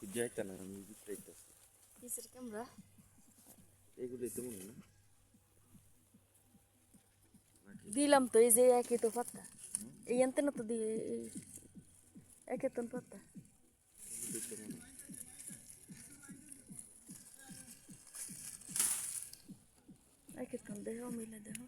খুঁজাইতা না আমি বুঝতেইতাছি কিসের ক্যামেরা এগুলোই তো মনে না দিলাম তো এই যে একই তো পাতা এই আনতে না তো দিয়ে একে তো পাতা এগুলোই তো মনে একে তো দেহ মিলে দেহ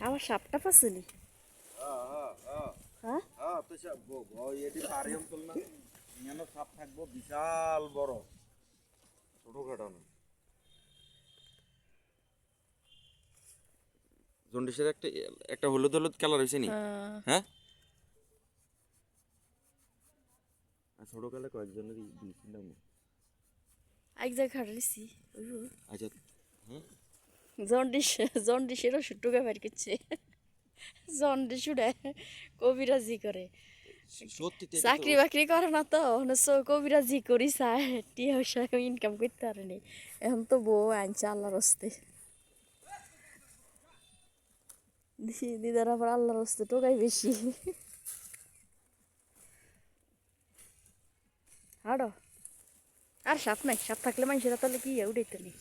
আমার সাপটা পাসনি হ্যাঁ তো এটি পারে অঞ্চল না এখানে সাপ থাকবো বিশাল বড় ছোটখাটো না জন্ডিসের একটা একটা হলুদ হলুদ কালার হয়েছে নি হ্যাঁ ছোট কালে কয়েকজনের দিয়েছিলাম এক জায়গায় হারিয়েছি আচ্ছা হ্যাঁ জন্ডিসেরও সুটুকা বের করছে জন্ডিস উড়ে কবিরাজি করে চাকরি বাকরি করে না তো কবিরাজি করি চায় টিয়া পয়সা ইনকাম করতে পারেনি এখন তো বউ আনছে আল্লাহর হস্তে দিদার আবার আল্লাহর হস্তে টোকাই বেশি হাড়ো আর সাপ নাই সাপ থাকলে মানুষেরা তাহলে কি উঠাইতে নেই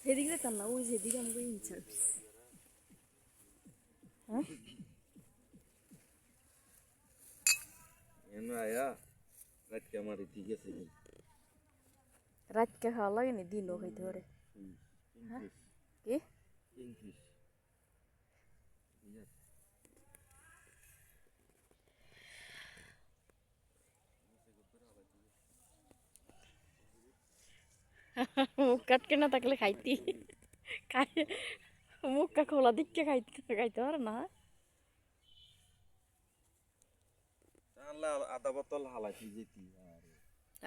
এদিকে যেতাম না ওই যেদিকে আমাকে ইনসার্ভিস হ্যাঁ আয়া রাত আমার ঠিক আছে রাতকে খাওয়া লাগেনি দিনও খাইতে পারে কি কিংফিশ মুখ কাটকে না থাকলে খাইতি খাই মুখটা খোলা দিককে খাইতে খাইতে পারে না আধা বোতল হালাইতে যেতি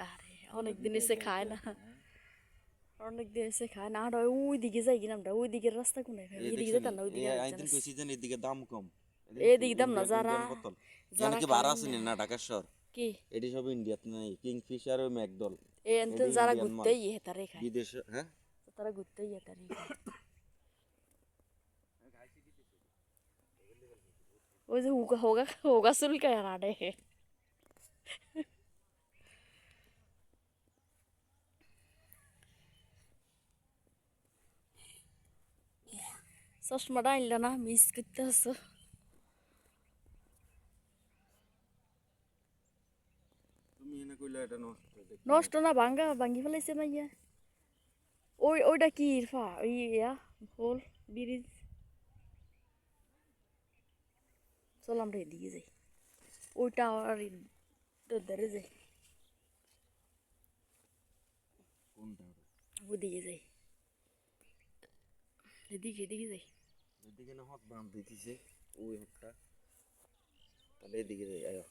আরে অনেকদিন এসে খায় না অনেকদিন এসে খায় না আর ওই দিকে যাই কিনা আমরা ওই দিকের রাস্তা কোনে এইদিকে যেতাম না ওইদিকে আইদিন কইছি যে এদিকে দাম কম এইদিকে দাম না যারা যারা কি ভাড়া আছে না ঢাকা শহর কি এটি সব ইন্ডিয়াতে নাই কিংফিশ আর ওই ম্যাকডল এই এনতে যারা ঘুরতেই হেতারে খায় বিদেশ হ্যাঁ তারা ঘুরতেই হেতারে ওই যে হোগা হোগা চুলকায় রাডে চশমাটা আনলে না মিস করতে আসো তুমি এনে কইলা এটা নষ্ট না ভাঙ্গা ভাঙ্গি ফেলাইছে মাইয়া ওইটা কি ইরফা ওই ইয়া হোল ব্রিজ চল আমরা এদিকে যাই ওইটা আর ধরে যাই কোনটা ওদিকে যাই এদিকে যাই এদিকে না হাত বাঁধ দিতেছে ওই হাতটা তাহলে এদিকে যাই আয়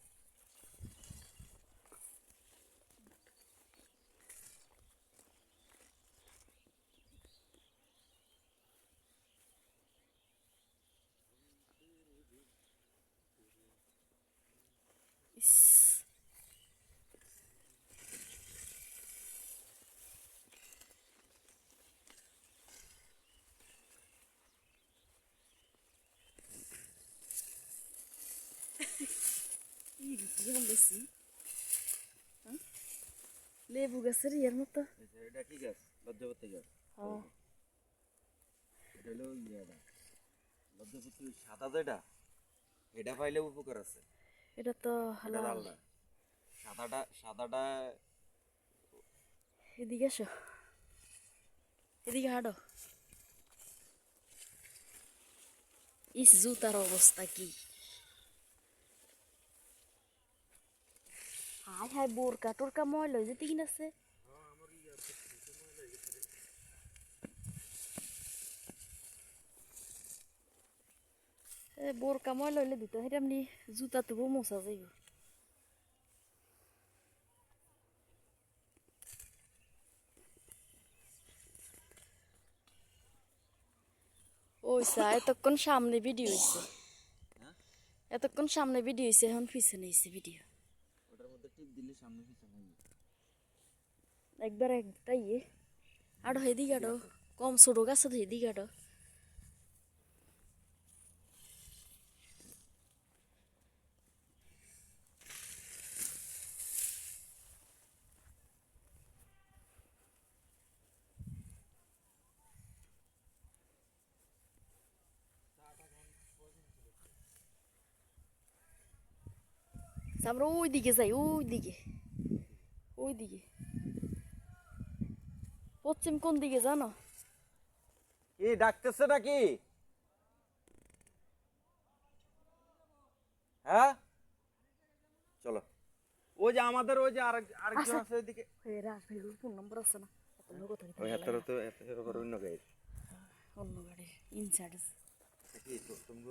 বেশি লেবু গাছের ইয়ের মতো এটা কি গাছ লজ্জাপতি গাছ এটা হলো ইয়েটা লজ্জাপতি সাদা যেটা এটা পাইলে উপকার আছে এটা তো লাল সাদাটা এদিকে আসো এদিকে হাঁটো ইস জুতার অবস্থা কি হায় হায় বোরকা টোরকা ময়লা হয়ে যেতে কিনা আছে বোরকা ময়লা হইলে দিত সেটা এমনি জুতা তবু মোছা যাইব ওইসা এতক্ষণ সামনে ভিডিও হয়েছে এতক্ষণ সামনে ভিডিও হয়েছে এখন পিছনে হয়েছে ভিডিও ওটার মধ্যে টিপ দিলে সামনে পিছনে একবার একটাই আরো হেদিকে আরো কম ছোট গাছ তো হেদিকে আরো আমরা ওই দিকে যাই ওই দিকে পশ্চিম কোন দিকে জানো কি ডাকতেছে নাকি? হ্যাঁ চলো, ওই যে আমাদের ওই যে আরেকজন আছে ওইদিকে। রাস ভাই ফোন নম্বর আছে না কথা ওই হাতটা তো এত অন্য গাড়ি, অন্য গাড়ির ইনসাইড কি তুমি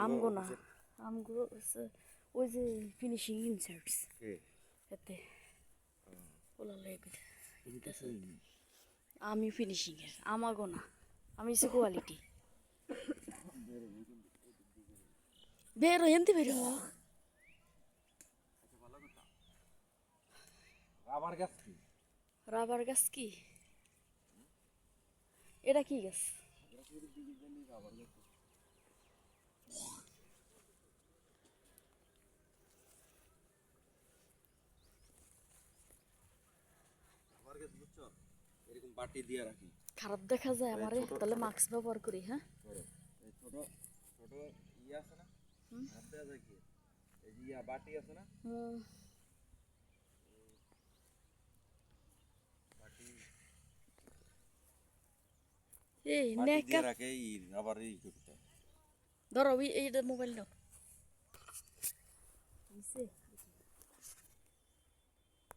আমগো না আমগো ওই যে ফিনিশিং ইনসার্টস এতে ওলা লেগে আমি ফিনিশিং এর আমাগো না আমি সে কোয়ালিটি বেরো এনতি বেরো রাবার গাছ কি? রাবার গাছ কি এটা কি গাছ রাবার গাছ বুঝছো, এরকম বাটি দিয়ে রাখি। খারাপ দেখা যায় আমারে তাহলে মাস্ক ব্যবহার করি হ্যাঁ এই ছোট ছোট ইয়ে আছে না, হাত দেওয়া যায় কি, এই যে বাটি আছে না, বাটি এই বাটি নেকা দিয়ে রাখে এই রাবার এই করতে। ধরো এইটা মোবাইল নাও